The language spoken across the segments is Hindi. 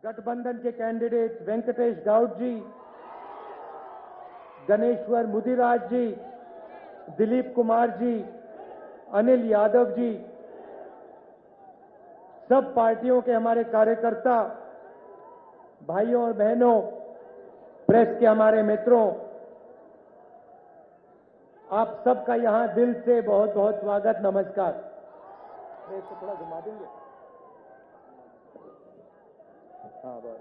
गठबंधन के कैंडिडेट वेंकटेश गाउड जी, गणेश्वर मुदिराज जी, दिलीप कुमार जी, अनिल यादव जी, सब पार्टियों के हमारे कार्यकर्ता, भाइयों और बहनों, प्रेस के हमारे मित्रों, आप सबका यहां दिल से बहुत बहुत स्वागत, नमस्कार। इसको थोड़ा घुमा देंगे। हाँ, बस।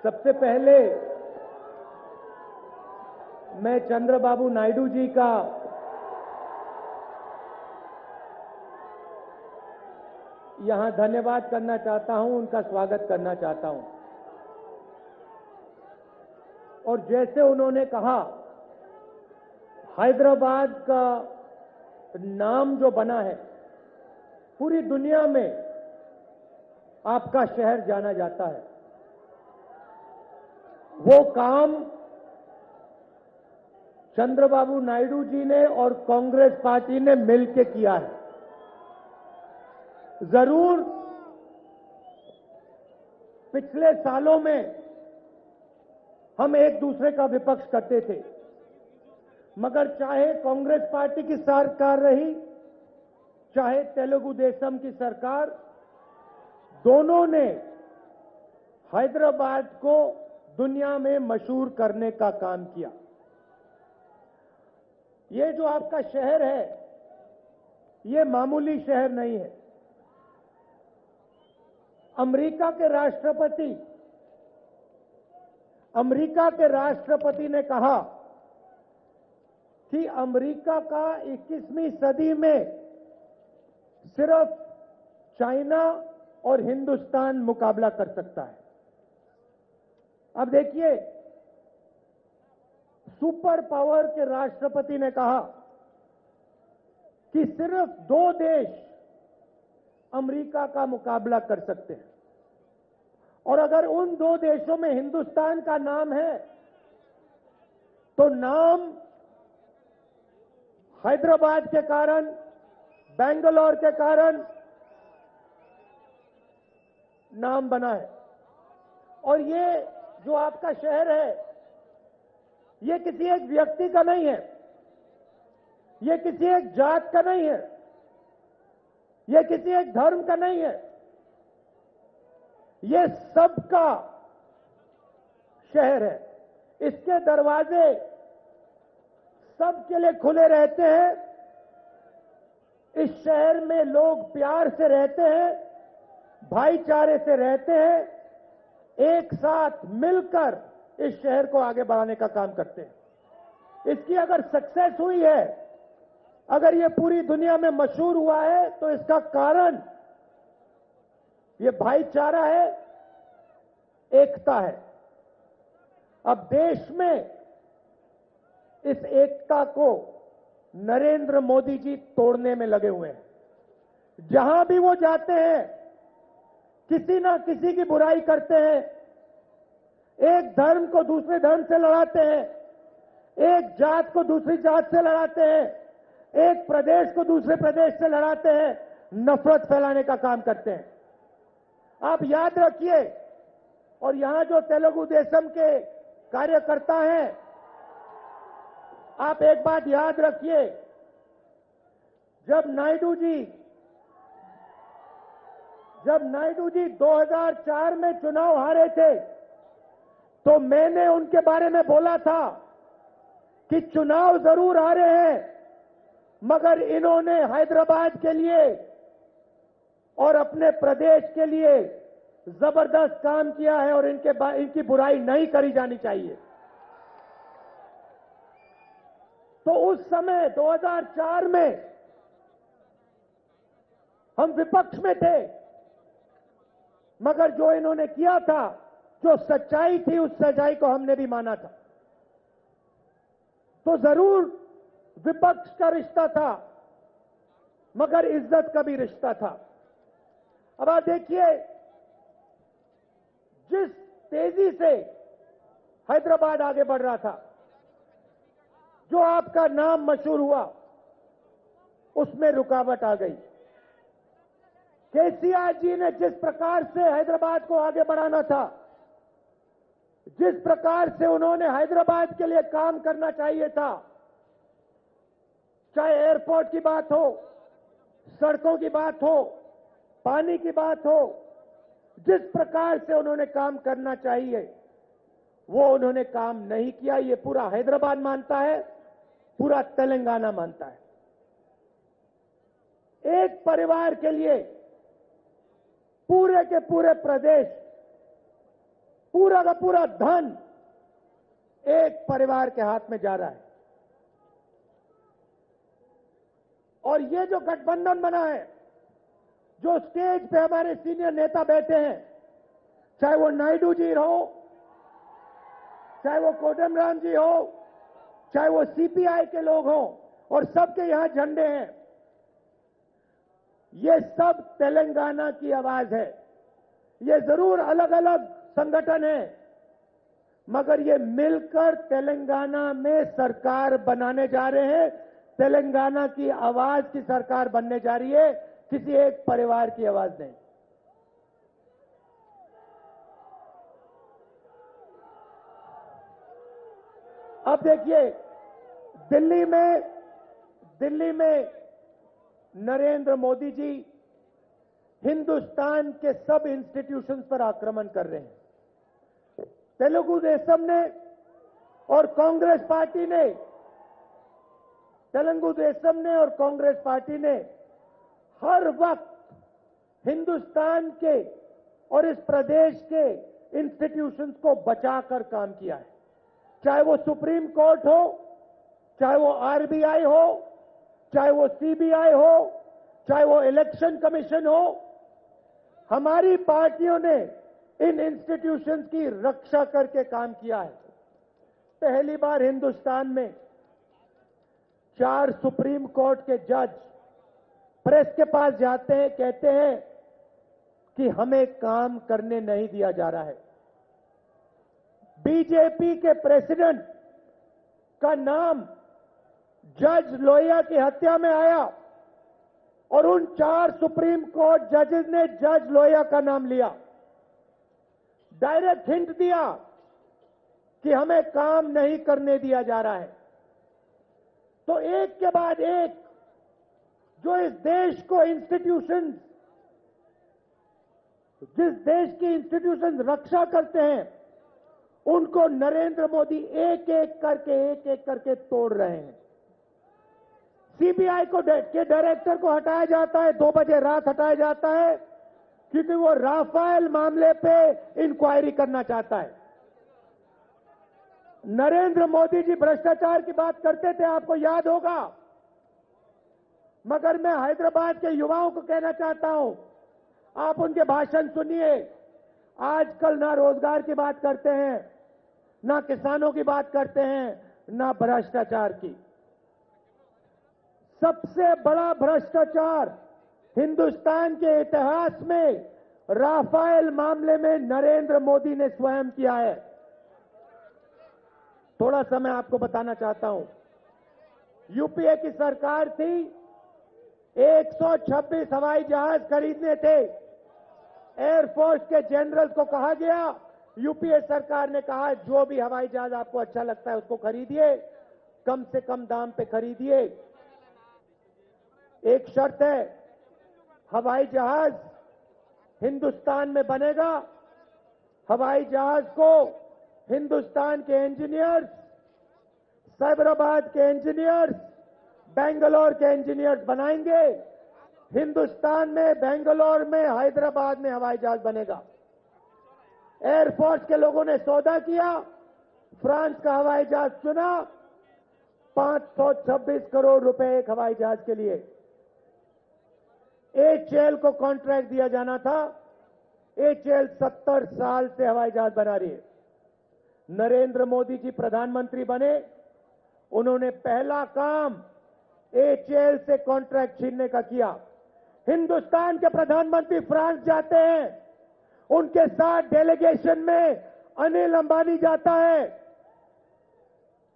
सबसे पहले मैं चंद्रबाबू नायडू जी का यहां धन्यवाद करना चाहता हूं, उनका स्वागत करना चाहता हूं। और जैसे उन्होंने कहा, हैदराबाद का नाम जो बना है, पूरी दुनिया में आपका शहर जाना जाता है। वो काम चंद्रबाबू नायडू जी ने और कांग्रेस पार्टी ने मिलकर किया है। जरूर पिछले सालों में हम एक दूसरे का विपक्ष करते थे, मगर चाहे कांग्रेस पार्टी की सरकार रही, चाहे तेलुगु देशम की सरकार, दोनों ने हैदराबाद को दुनिया में मशहूर करने का काम किया। ये जो आपका शहर है, ये मामूली शहर नहीं है। अमेरिका के राष्ट्रपति ने कहा कि अमेरिका का 21वीं सदी में सिर्फ चाइना और हिंदुस्तान मुकाबला कर सकता है। अब देखिए, सुपर पावर के राष्ट्रपति ने कहा कि सिर्फ 2 देश अमेरिका का मुकाबला कर सकते हैं, और अगर उन 2 देशों में हिंदुस्तान का नाम है, तो नाम हैदराबाद के कारण, बेंगलोर के कारण नाम बना है। और ये जो आपका शहर है, ये किसी एक व्यक्ति का नहीं है, ये किसी एक जात का नहीं है, ये किसी एक धर्म का नहीं है, ये सबका शहर है। इसके दरवाजे सबके लिए खुले रहते हैं। इस शहर में लोग प्यार से रहते हैं, भाईचारे से रहते हैं, एक साथ मिलकर इस शहर को आगे बढ़ाने का काम करते हैं। इसकी अगर सक्सेस हुई है, अगर ये पूरी दुनिया में मशहूर हुआ है, तो इसका कारण ये भाईचारा है, एकता है। अब देश में इस एकता को नरेंद्र मोदी जी तोड़ने में लगे हुए हैं। जहां भी वो जाते हैं, किसी ना किसी की बुराई करते हैं, एक धर्म को दूसरे धर्म से लड़ाते हैं, एक जात को दूसरी जात से लड़ाते हैं, एक प्रदेश को दूसरे प्रदेश से लड़ाते हैं, नफरत फैलाने का काम करते हैं। आप याद रखिए, और यहां जो तेलुगु देशम के कार्यकर्ता हैं, आप एक बात याद रखिए, जब नायडू जी 2004 में चुनाव हारे थे, तो मैंने उनके बारे में बोला था कि चुनाव जरूर हारे हैं, मगर इन्होंने हैदराबाद के लिए और अपने प्रदेश के लिए जबरदस्त काम किया है, और इनकी बुराई नहीं करी जानी चाहिए। तो उस समय 2004 में हम विपक्ष में थे, मगर जो इन्होंने किया था, जो सच्चाई थी, उस सच्चाई को हमने भी माना था। तो जरूर विपक्ष का रिश्ता था, मगर इज्जत का भी रिश्ता था। अब आप देखिए, जिस तेजी से हैदराबाद आगे बढ़ रहा था, जो आपका नाम मशहूर हुआ, उसमें रुकावट आ गई। केसीआर जी ने जिस प्रकार से हैदराबाद को आगे बढ़ाना था, जिस प्रकार से उन्होंने हैदराबाद के लिए काम करना चाहिए था, चाहे एयरपोर्ट की बात हो, सड़कों की बात हो, पानी की बात हो, जिस प्रकार से उन्होंने काम करना चाहिए वो उन्होंने काम नहीं किया। ये पूरा हैदराबाद मानता है, पूरा तेलंगाना मानता है। एक परिवार के लिए पूरे के पूरे प्रदेश, पूरा का पूरा धन एक परिवार के हाथ में जा रहा है। और ये जो गठबंधन बना है, जो स्टेज पे हमारे सीनियर नेता बैठे हैं, चाहे वो नायडू जी हो, चाहे वो कोदंडराम जी हो, चाहे वो सीपीआई के लोग हों, और सबके यहां झंडे हैं, ये सब तेलंगाना की आवाज है। ये जरूर अलग अलग संगठन है, मगर ये मिलकर तेलंगाना में सरकार बनाने जा रहे हैं। तेलंगाना की आवाज की सरकार बनने जा रही है, किसी एक परिवार की आवाज नहीं। अब देखिए, दिल्ली में नरेंद्र मोदी जी हिंदुस्तान के सब इंस्टीट्यूशंस पर आक्रमण कर रहे हैं। तेलुगु देशम ने और कांग्रेस पार्टी ने, तेलुगु देशम ने और कांग्रेस पार्टी ने हर वक्त हिंदुस्तान के और इस प्रदेश के इंस्टीट्यूशंस को बचाकर काम किया है। चाहे वो सुप्रीम कोर्ट हो, चाहे वो आरबीआई हो, चाहे वो सीबीआई हो, चाहे वो इलेक्शन कमीशन हो, हमारी पार्टियों ने इन इंस्टीट्यूशंस की रक्षा करके काम किया है। पहली बार हिंदुस्तान में 4 सुप्रीम कोर्ट के जज प्रेस के पास जाते हैं, कहते हैं कि हमें काम करने नहीं दिया जा रहा है। बीजेपी के प्रेसिडेंट का नाम जज लोहिया की हत्या में आया और उन 4 सुप्रीम कोर्ट जजेस ने जज लोहिया का नाम लिया, डायरेक्ट हिंट दिया कि हमें काम नहीं करने दिया जा रहा है। तो एक के बाद एक जो इस देश को इंस्टीट्यूशंस, जिस देश की इंस्टीट्यूशंस रक्षा करते हैं, उनको नरेंद्र मोदी एक एक करके तोड़ रहे हैं। सीबीआई के डायरेक्टर को हटाया जाता है, 2 बजे रात हटाया जाता है, क्योंकि वो राफेल मामले पे इंक्वायरी करना चाहता है। नरेंद्र मोदी जी भ्रष्टाचार की बात करते थे, आपको याद होगा, मगर मैं हैदराबाद के युवाओं को कहना चाहता हूं, आप उनके भाषण सुनिए। आजकल ना रोजगार की बात करते हैं, ना किसानों की बात करते हैं, ना भ्रष्टाचार की। सबसे बड़ा भ्रष्टाचार हिंदुस्तान के इतिहास में राफेल मामले में नरेंद्र मोदी ने स्वयं किया है। थोड़ा सा मैं आपको बताना चाहता हूं, यूपीए की सरकार थी, 126 हवाई जहाज खरीदने थे। एयरफोर्स के जनरल्स को कहा गया, यूपीए सरकार ने कहा जो भी हवाई जहाज आपको अच्छा लगता है उसको खरीदिए, कम से कम दाम पे खरीदिए। एक शर्त है, हवाई जहाज हिंदुस्तान में बनेगा, हवाई जहाज को हिंदुस्तान के इंजीनियर्स, साइबराबाद के इंजीनियर्स, बेंगलोर के इंजीनियर्स बनाएंगे। हिंदुस्तान में, बेंगलोर में, हैदराबाद में हवाई जहाज बनेगा। एयरफोर्स के लोगों ने सौदा किया, फ्रांस का हवाई जहाज चुना, 526 करोड़ रुपए एक हवाई जहाज के लिए। एचएएल को कॉन्ट्रैक्ट दिया जाना था। एचएएल 70 साल से हवाई जहाज बना रही है। नरेंद्र मोदी जी प्रधानमंत्री बने, उन्होंने पहला काम एचएएल से कॉन्ट्रैक्ट छीनने का किया। हिंदुस्तान के प्रधानमंत्री फ्रांस जाते हैं, उनके साथ डेलीगेशन में अनिल अंबानी जाता है।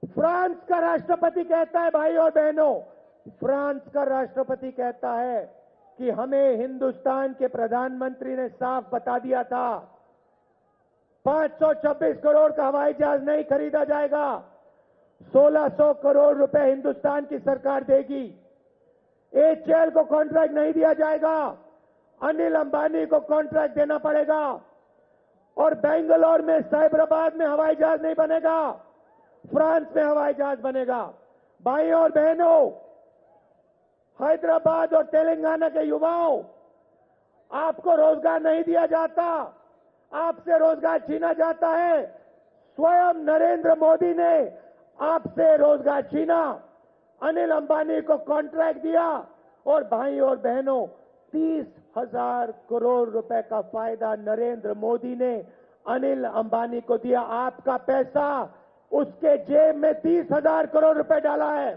फ्रांस का राष्ट्रपति कहता है, भाई और बहनों, फ्रांस का राष्ट्रपति कहता है कि हमें हिंदुस्तान के प्रधानमंत्री ने साफ बता दिया था 526 करोड़ का हवाई जहाज नहीं खरीदा जाएगा, 1600 करोड़ रुपए हिंदुस्तान की सरकार देगी। एचएएल को कॉन्ट्रैक्ट नहीं दिया जाएगा, अनिल अंबानी को कॉन्ट्रैक्ट देना पड़ेगा। और बेंगलोर में, साइबराबाद में हवाई जहाज नहीं बनेगा, फ्रांस में हवाई जहाज बनेगा। भाइयों और बहनों, हैदराबाद और तेलंगाना के युवाओं, आपको रोजगार नहीं दिया जाता, आपसे रोजगार छीना जाता है। स्वयं नरेंद्र मोदी ने आपसे रोजगार छीना, अनिल अंबानी को कॉन्ट्रैक्ट दिया और भाइयों और बहनों 30,000 करोड़ रुपए का फायदा नरेंद्र मोदी ने अनिल अंबानी को दिया। आपका पैसा उसके जेब में 30,000 करोड़ रुपए डाला है।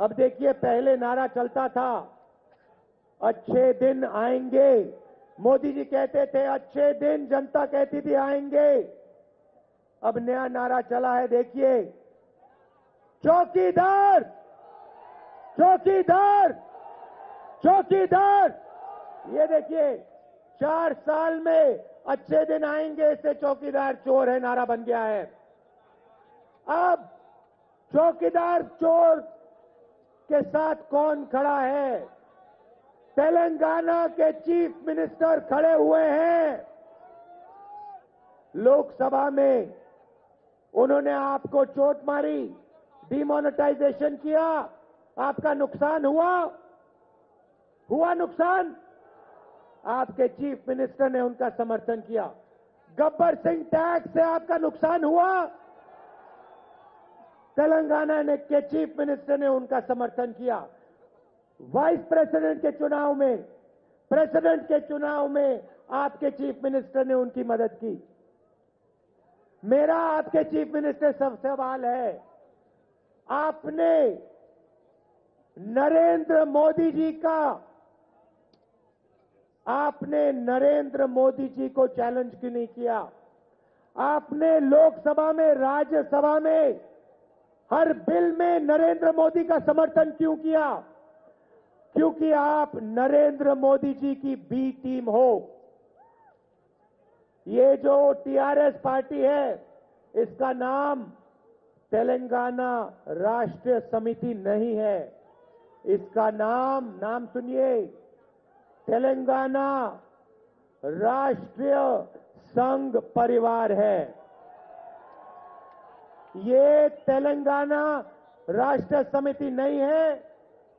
अब देखिए, पहले नारा चलता था अच्छे दिन आएंगे, मोदी जी कहते थे अच्छे दिन, जनता कहती थी आएंगे। अब नया नारा चला है, देखिए, चौकीदार चौकीदार चौकीदार। ये देखिए, 4 साल में अच्छे दिन आएंगे से चौकीदार चोर है नारा बन गया है। अब चौकीदार चोर के साथ कौन खड़ा है? तेलंगाना के चीफ मिनिस्टर खड़े हुए हैं। लोकसभा में उन्होंने आपको चोट मारी, डिमोनेटाइजेशन किया, आपका नुकसान हुआ नुकसान। आपके चीफ मिनिस्टर ने उनका समर्थन किया। गब्बर सिंह टैक्स से आपका नुकसान हुआ, तेलंगाना ने के चीफ मिनिस्टर ने उनका समर्थन किया। वाइस प्रेसिडेंट के चुनाव में, प्रेसिडेंट के चुनाव में आपके चीफ मिनिस्टर ने उनकी मदद की। मेरा आपके चीफ मिनिस्टर से सवाल है, आपने नरेंद्र मोदी जी को चैलेंज क्यों नहीं किया? आपने लोकसभा में, राज्यसभा में हर बिल में नरेंद्र मोदी का समर्थन क्यों किया? क्योंकि आप नरेंद्र मोदी जी की बी टीम हो। ये जो टीआरएस पार्टी है, इसका नाम तेलंगाना राष्ट्रीय समिति नहीं है, इसका नाम सुनिए, तेलंगाना राष्ट्रीय संघ परिवार है। ये तेलंगाना राष्ट्रीय समिति नहीं है,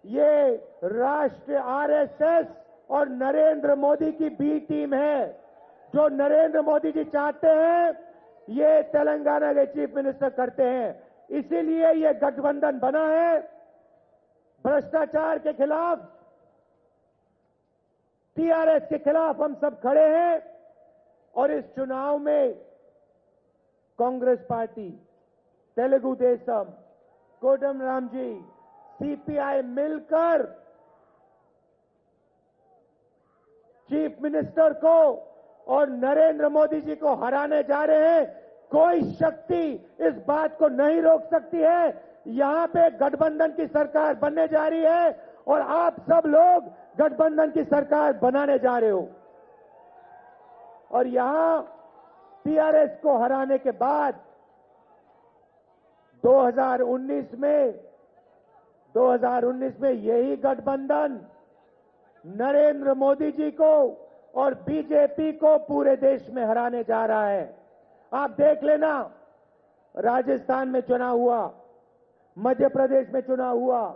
ये राष्ट्रीय आरएसएस और नरेंद्र मोदी की बी टीम है। जो नरेंद्र मोदी जी चाहते हैं, ये तेलंगाना के चीफ मिनिस्टर करते हैं। इसीलिए ये गठबंधन बना है। भ्रष्टाचार के खिलाफ, टीआरएस के खिलाफ हम सब खड़े हैं। और इस चुनाव में कांग्रेस पार्टी, तेलुगु देशम, कोटम राम जी, सीपीआई मिलकर चीफ मिनिस्टर को और नरेंद्र मोदी जी को हराने जा रहे हैं। कोई शक्ति इस बात को नहीं रोक सकती है। यहां पे गठबंधन की सरकार बनने जा रही है और आप सब लोग गठबंधन की सरकार बनाने जा रहे हो। और यहां टीआरएस को हराने के बाद 2019 में यही गठबंधन नरेंद्र मोदी जी को और बीजेपी को पूरे देश में हराने जा रहा है। आप देख लेना, राजस्थान में चुनाव हुआ, मध्य प्रदेश में चुनाव हुआ,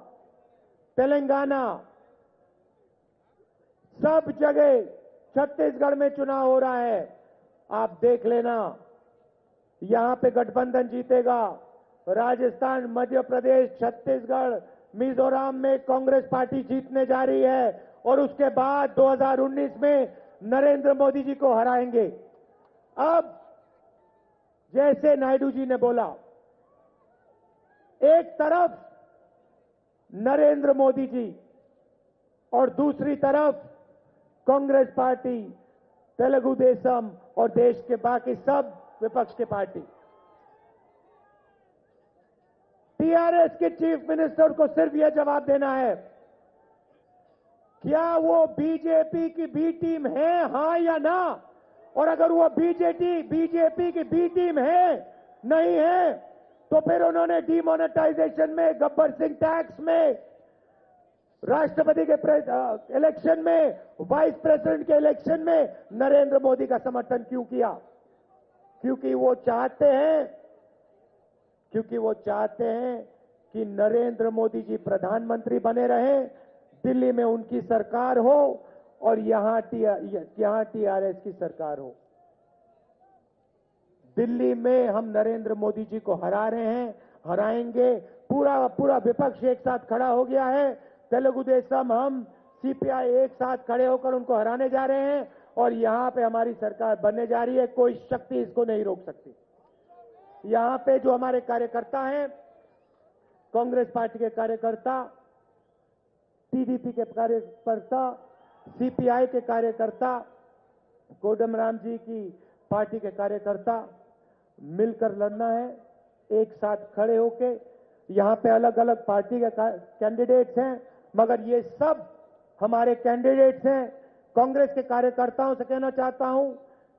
तेलंगाना, सब जगह, छत्तीसगढ़ में चुनाव हो रहा है। आप देख लेना, यहां पे गठबंधन जीतेगा। राजस्थान, मध्य प्रदेश, छत्तीसगढ़, मिजोरम में कांग्रेस पार्टी जीतने जा रही है और उसके बाद 2019 में नरेंद्र मोदी जी को हराएंगे। अब जैसे नायडू जी ने बोला, एक तरफ नरेंद्र मोदी जी और दूसरी तरफ कांग्रेस पार्टी, तेलुगु देशम और देश के बाकी सब विपक्ष के पार्टी। टीआरएस के चीफ मिनिस्टर को सिर्फ यह जवाब देना है क्या वो बीजेपी की बी टीम है, हां या ना? और अगर वो बीजेपी की बी टीम है, नहीं है, तो फिर उन्होंने डीमोनेटाइजेशन में, गब्बर सिंह टैक्स में, राष्ट्रपति के इलेक्शन में, वाइस प्रेसिडेंट के इलेक्शन में नरेंद्र मोदी का समर्थन क्यों किया? क्योंकि वो चाहते हैं कि नरेंद्र मोदी जी प्रधानमंत्री बने रहें, दिल्ली में उनकी सरकार हो और यहां टीआरएस की सरकार हो। दिल्ली में हम नरेंद्र मोदी जी को हरा रहे हैं, हराएंगे। पूरा विपक्ष एक साथ खड़ा हो गया है। तेलुगु देशम, हम, सीपीआई एक साथ खड़े होकर उनको हराने जा रहे हैं और यहां पे हमारी सरकार बनने जा रही है। कोई शक्ति इसको नहीं रोक सकती। यहां पे जो हमारे कार्यकर्ता हैं, कांग्रेस पार्टी के कार्यकर्ता, टीडीपी के कार्यकर्ता, सीपीआई के कार्यकर्ता, कोदंडराम जी की पार्टी के कार्यकर्ता, मिलकर लड़ना है, एक साथ खड़े होके। यहां पे अलग अलग पार्टी के कैंडिडेट्स हैं, मगर ये सब हमारे कैंडिडेट्स हैं। कांग्रेस के कार्यकर्ताओं से कहना चाहता हूं,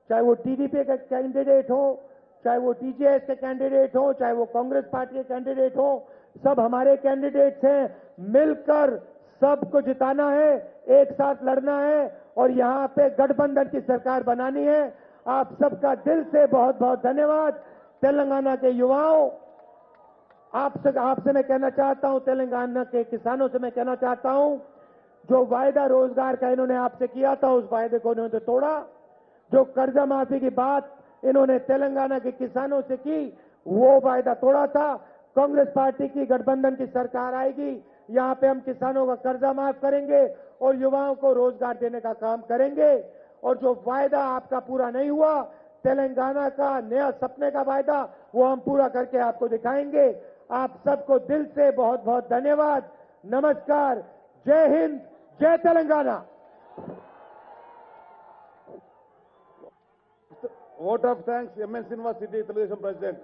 चाहे वो टीडीपी के कैंडिडेट हो, चाहे वो टीजेएस के कैंडिडेट हो, चाहे वो कांग्रेस पार्टी के कैंडिडेट हो, सब हमारे कैंडिडेट्स हैं। मिलकर सबको जिताना है, एक साथ लड़ना है और यहां पे गठबंधन की सरकार बनानी है। आप सबका दिल से बहुत बहुत धन्यवाद। तेलंगाना के युवाओं, आपसे मैं कहना चाहता हूं, तेलंगाना के किसानों से मैं कहना चाहता हूं, जो वायदा रोजगार का इन्होंने आपसे किया था, उस वायदे को इन्होंने तोड़ा। जो कर्जा माफी की बात इन्होंने तेलंगाना के किसानों से की, वो वायदा तोड़ा था। कांग्रेस पार्टी की गठबंधन की सरकार आएगी, यहां पे हम किसानों का कर्जा माफ करेंगे और युवाओं को रोजगार देने का काम करेंगे। और जो वायदा आपका पूरा नहीं हुआ, तेलंगाना का नया सपने का वायदा, वो हम पूरा करके आपको दिखाएंगे। आप सबको दिल से बहुत बहुत धन्यवाद। नमस्कार, जय हिंद, जय Telangana. Vote of thanks, MN Sinvas, City Television President.